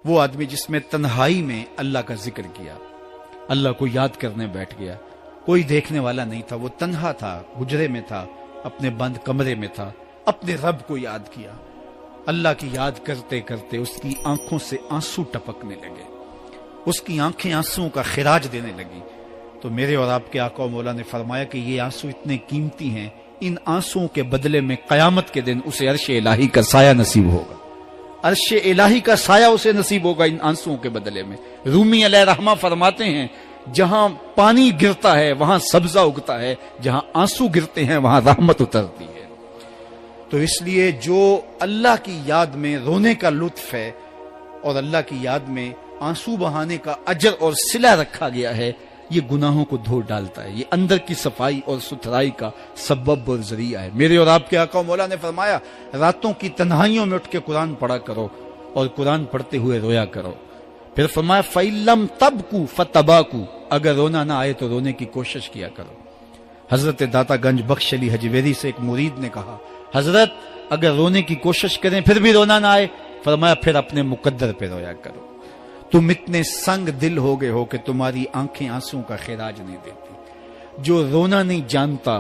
وہ آدمی جس میں تنہائی میں اللہ کا ذکر کیا، اللہ کو یاد کرنے بیٹھ گیا، کوئی دیکھنے والا نہیں تھا، وہ تنہا تھا، حجرے میں تھا، اپنے بند کمرے میں تھا، اپنے رب کو یاد کیا، اللہ کی یاد کرتے کرتے اس کی آنکھوں سے آنسو ٹپکنے لگے، اس کی آنکھیں آنسوؤں کا خراج دینے لگی۔ تو میرے اور آپ کے آقا و مولا نے فرمایا کہ یہ آنسو اتنے قیمتی ہیں، ان آنسوؤں کے بدلے میں قیامت کے دن اسے عرش الہی کا سایہ نصیب ہوگا، عرش الہی کا سایہ اسے نصیب ہوگا ان آنسوؤں کے بدلے میں۔ رومی علیہ رحمہ فرماتے ہیں جہاں پانی گرتا ہے وہاں سبزہ اگتا ہے، جہاں آنسو گرتے ہیں وہاں رحمت اترتی ہے۔ تو اس لیے جو اللہ کی یاد میں رونے کا لطف ہے اور اللہ کی یاد میں آنسو بہانے کا اجر اور صلہ رکھا گیا ہے، یہ گناہوں کو دھو ڈالتا ہے، یہ اندر کی صفائی اور ستھرائی کا سبب اور ذریعہ ہے۔ میرے اور آپ کے آقا و مولا نے فرمایا راتوں کی تنہائیوں میں اٹھ کے قرآن پڑھا کرو اور قرآن پڑھتے ہوئے رویا کرو۔ پھر فرمایا فَإِلَّمْ تَبْكُوا فَتَبَاكُوا، اگر رونا نہ آئے تو رونے کی کوشش کیا کرو۔ حضرت داتا گنج بخش علی حجویری سے ایک مرید نے کہا حضرت اگر رونے کی کوشش کریں پھر بھی رونا نہ آئے، فرمایا پھر اپنے مقدر پہ رویا کرو، تم اتنے سنگ دل ہو گئے ہو کہ تمہاری آنکھیں آنسوں کا خراج نہیں دیتی۔ جو رونا نہیں جانتا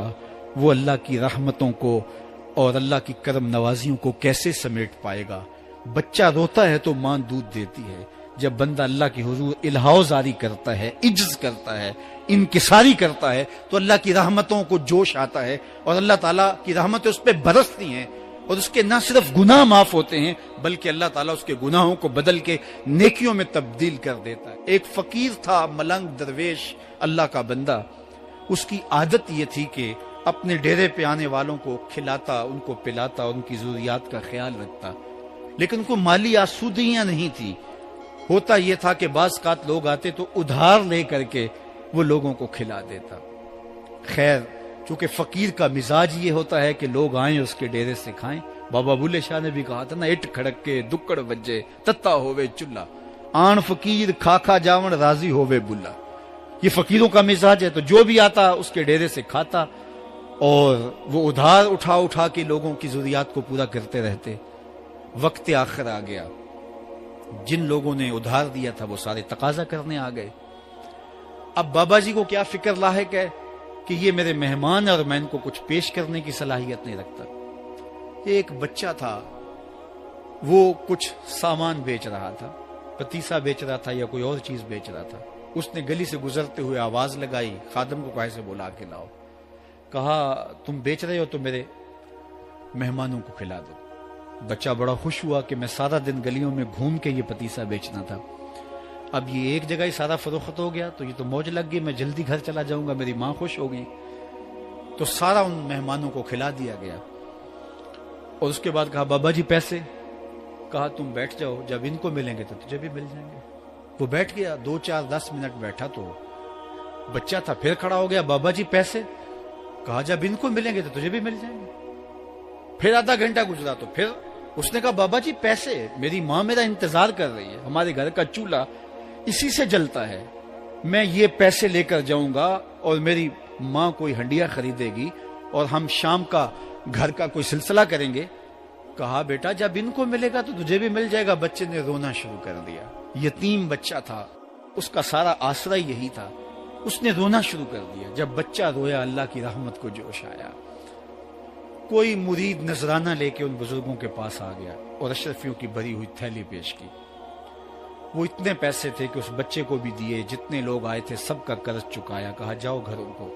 وہ اللہ کی رحمتوں کو اور اللہ کی کرم نوازیوں کو کیسے سمیٹ پائے گا؟ بچہ روتا ہے تو ماں دودھ دیتی ہے، جب بندہ اللہ کے حضور الہاؤ زاری کرتا ہے، عجز کرتا ہے، انکساری کرتا ہے تو اللہ کی رحمتوں کو جوش آتا ہے اور اللہ تعالیٰ کی رحمتیں اس پہ برستی ہیں اور اس کے نہ صرف گناہ معاف ہوتے ہیں بلکہ اللہ تعالیٰ اس کے گناہوں کو بدل کے نیکیوں میں تبدیل کر دیتا ہے۔ ایک فقیر تھا، ملنگ درویش، اللہ کا بندہ، اس کی عادت یہ تھی کہ اپنے ڈیرے پہ آنے والوں کو کھلاتا، ان کو پلاتا اور ان کی ضروریات کا خیال رکھتا، لیکن ان کو مالی آسودگیاں نہیں تھی۔ ہوتا یہ تھا کہ بعض اوقات لوگ آتے تو ادھار لے کر کے وہ لوگوں کو کھلا دیتا۔ خیر چونکہ فقیر کا مزاج یہ ہوتا ہے کہ لوگ آئیں اس کے ڈیرے سے کھائیں، بابا بلے شاہ نے بھی کہا تھا نا، اٹ کھڑک کے دکڑ بجے تتا ہووے چلا، آن فقیر کھا کھا جاون راضی ہووے بلا۔ یہ فقیروں کا مزاج ہے، تو جو بھی آتا اس کے ڈیرے سے کھاتا اور وہ ادھار اٹھا اٹھا کے لوگوں کی ضروریات کو پورا کرتے رہتے۔ وقت آخر آ گیا، جن لوگوں نے ادھار دیا تھا وہ سارے تقاضا کرنے آ گئے۔ اب بابا جی کو کیا فکر لاحق ہے کہ یہ میرے مہمان اور میں ان کو کچھ پیش کرنے کی صلاحیت نہیں رکھتا۔ ایک بچہ تھا، وہ کچھ سامان بیچ رہا تھا، پتیسا بیچ رہا تھا یا کوئی اور چیز بیچ رہا تھا۔ اس نے گلی سے گزرتے ہوئے آواز لگائی، خادم کو کہا سے بلا کے لاؤ، کہا تم بیچ رہے ہو تو میرے مہمانوں کو کھلا دو۔ بچہ بڑا خوش ہوا کہ میں سارا دن گلیوں میں گھوم کے یہ پتیسا بیچنا تھا، اب یہ ایک جگہ ہی سارا فروخت ہو گیا تو یہ تو موج لگ گئی، میں جلدی گھر چلا جاؤں گا، میری ماں خوش ہو گئی۔ تو سارا ان مہمانوں کو کھلا دیا گیا اور اس کے بعد کہا بابا جی پیسے؟ کہا تم بیٹھ جاؤ، جب ان کو ملیں گے تو تجھے بھی مل جائیں گے۔ وہ بیٹھ گیا، 2 4 10 منٹ بیٹھا تو بچہ تھا، پھر کھڑا ہو گیا، بابا جی پیسے؟ کہا جب ان کو ملیں گے تو تجھے بھی مل جائیں گے۔ پھر آدھا گھنٹہ گزرا تو پھر اس نے کہا بابا جی پیسے؟ میری ماں میرا انتظار کر رہی ہے، ہمارے گھر کا چولہا اسی سے جلتا ہے، میں یہ پیسے لے کر جاؤں گا اور میری ماں کوئی ہنڈیا خریدے گی اور ہم شام کا گھر کا کوئی سلسلہ کریں گے۔ کہا بیٹا جب ان کو ملے گا تو تجھے بھی مل جائے گا۔ بچے نے رونا شروع کر دیا، یتیم بچہ تھا، اس کا سارا آسرا یہی تھا، اس نے رونا شروع کر دیا۔ جب بچہ رویا اللہ کی رحمت کو جوش آیا۔ کوئی مرید نذرانہ لے کے ان بزرگوں کے پاس آ گیا اور اشرفیوں کی بھری ہوئی تھیلی پیش کی۔ وہ اتنے پیسے تھے کہ اس بچے کو بھی دیے، جتنے لوگ آئے تھے سب کا قرض چکایا، کہا جاؤ گھروں کو۔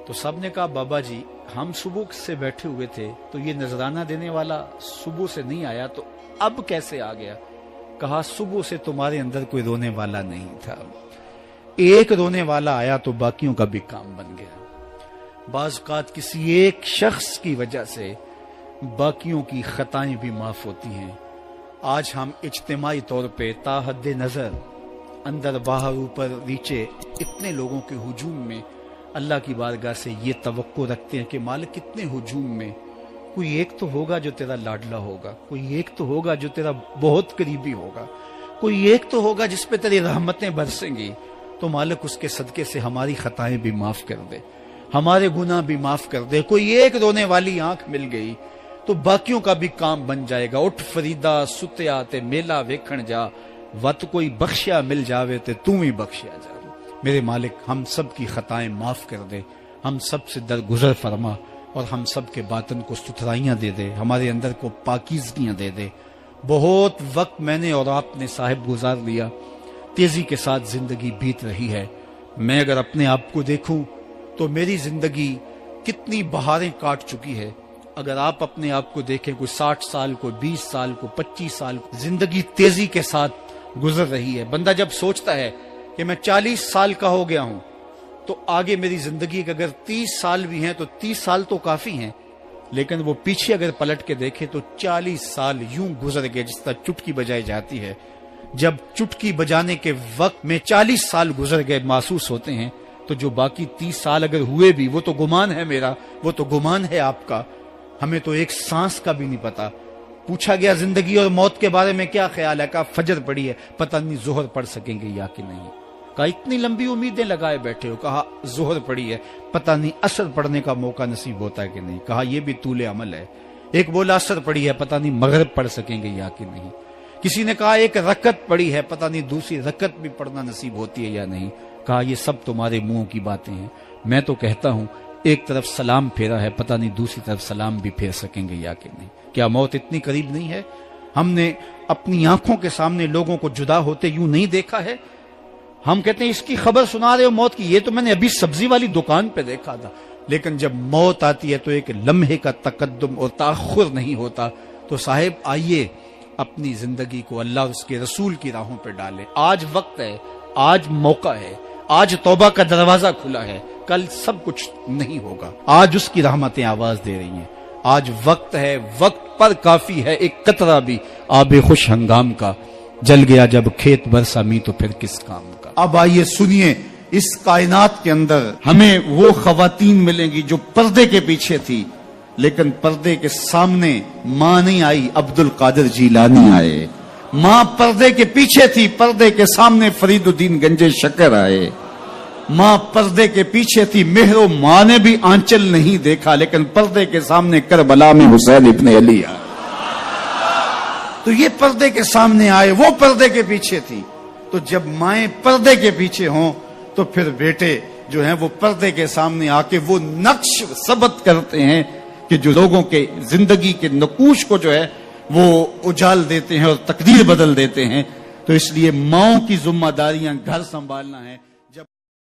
تو سب نے کہا بابا جی ہم صبح سے بیٹھے ہوئے تھے تو یہ نذرانہ دینے والا صبح سے نہیں آیا، تو اب کیسے آ گیا؟ کہا صبح سے تمہارے اندر کوئی رونے والا نہیں تھا، ایک رونے والا آیا تو باقیوں کا بھی کام بن گیا۔ بعض اوقات کسی ایک شخص کی وجہ سے باقیوں کی خطائیں بھی معاف ہوتی ہیں۔ آج ہم اجتماعی طور پہ تا حد نظر اندر باہر اوپر نیچے اتنے لوگوں کے ہجوم میں اللہ کی بارگاہ سے یہ توقع رکھتے ہیں کہ مالک کتنے ہجوم میں کوئی ایک تو ہوگا جو تیرا لاڈلا ہوگا، کوئی ایک تو ہوگا جو تیرا بہت قریبی ہوگا، کوئی ایک تو ہوگا جس پہ تیری رحمتیں برسیں گی۔ تو مالک اس کے صدقے سے ہماری خطائیں بھی معاف کر دے، ہمارے گناہ بھی معاف کر دے۔ کوئی ایک رونے والی آنکھ مل گئی، تو باقیوں کا بھی کام بن جائے گا. اٹھ فریدا ستیا تے میلا ویکھن جا, وت کوئی بخشیا مل جاوے تے تو ہی بخشیا جا. میرے مالک ہم سب کی خطائیں معاف کر دے, ہم سب سے درگزر فرما, اور ہم سب کے باطن کو ستھرائیاں دے دے, ہمارے اندر کو پاکیزگیاں دے دے. بہت وقت میں نے اور آپ نے صاحب گزار لیا, تیزی کے ساتھ زندگی بیت رہی ہے. میں اگر اپنے آپ کو دیکھوں تو میری زندگی کتنی بہاریں کاٹ چکی ہے. اگر آپ اپنے آپ کو دیکھیں, کوئی 60 سال, کوئی 20 سال, کوئی 25 سال, زندگی تیزی کے ساتھ گزر رہی ہے. بندہ جب سوچتا ہے کہ میں 40 سال کا ہو گیا ہوں تو آگے میری زندگی کے اگر 30 سال بھی ہیں تو 30 سال تو کافی ہیں, لیکن وہ پیچھے اگر پلٹ کے دیکھے تو 40 سال یوں گزر گئے جس طرح چٹکی بجائی جاتی ہے. جب چٹکی بجانے کے وقت میں 40 سال گزر گئے محسوس ہوتے ہیں, تو جو باقی 30 سال اگر ہوئے بھی, وہ تو گمان ہے میرا, وہ تو گمان ہے آپ کا, ہمیں تو ایک سانس کا بھی نہیں پتا. پوچھا گیا زندگی اور موت کے بارے میں کیا خیال ہے, کہا فجر پڑی ہے, پتہ نہیں ظہر پڑھ سکیں گے یا کہ نہیں. کہا اتنی لمبی امیدیں لگائے بیٹھے ہو, کہا ظہر پڑی ہے, پتہ نہیں عصر پڑھنے کا موقع نصیب ہوتا ہے کہ نہیں. کہا یہ بھی طول عمل ہے. ایک بولا عصر پڑی ہے, پتہ نہیں مغرب پڑھ سکیں گے یا کہ نہیں. کسی نے کہا ایک رکعت پڑی ہے, پتہ نہیں دوسری رکعت بھی پڑھنا نصیب ہوتی ہے یا نہیں. کہا یہ سب تمہارے منہوں کی باتیں ہیں, میں تو کہتا ہوں ایک طرف سلام پھیرا ہے, پتہ نہیں دوسری طرف سلام بھی پھیر سکیں گے یا کہ نہیں. کیا موت اتنی قریب نہیں ہے؟ ہم نے اپنی آنکھوں کے سامنے لوگوں کو جدا ہوتے یوں نہیں دیکھا ہے. ہم کہتے ہیں اس کی خبر سنا رہے ہو موت کی, یہ تو میں نے ابھی سبزی والی دکان پہ دیکھا تھا. لیکن جب موت آتی ہے تو ایک لمحے کا تقدم اور تاخر نہیں ہوتا. تو صاحب آئیے اپنی زندگی کو اللہ اور اس کے رسول کی راہوں پہ ڈالے. آج وقت ہے, آج موقع ہے, آج توبہ کا دروازہ کھلا ہے, کل سب کچھ نہیں ہوگا. آج اس کی رحمتیں آواز دے رہی ہیں. آج وقت ہے, وقت پر کافی ہے ایک قطرہ بھی آب خوش ہنگام کا. جل گیا جب کھیت برسا می تو پھر کس کام کا. اب آئیے سنیے, اس کائنات کے اندر ہمیں وہ خواتین ملیں گی جو پردے کے پیچھے تھی, لیکن پردے کے سامنے ماں نہیں آئی, عبد القادر جیلانی آئے. ماں پردے کے پیچھے تھی, پردے کے سامنے فرید الدین گنج شکر آئے. ماں پردے کے پیچھے تھی, مہر و ماں نے بھی آنچل نہیں دیکھا, لیکن پردے کے سامنے کربلا میں حسین ابن علی آئے. تو یہ پردے کے سامنے آئے, وہ پردے کے پیچھے تھی. تو جب مائیں پردے کے پیچھے ہوں تو پھر بیٹے جو ہیں وہ پردے کے سامنے آ کے وہ نقش ثبت کرتے ہیں کہ جو لوگوں کے زندگی کے نقوش کو جو ہے وہ اجال دیتے ہیں اور تقدیر بدل دیتے ہیں. تو اس لیے ماؤں کی ذمہ داریاں گھر سنبھالنا ہے.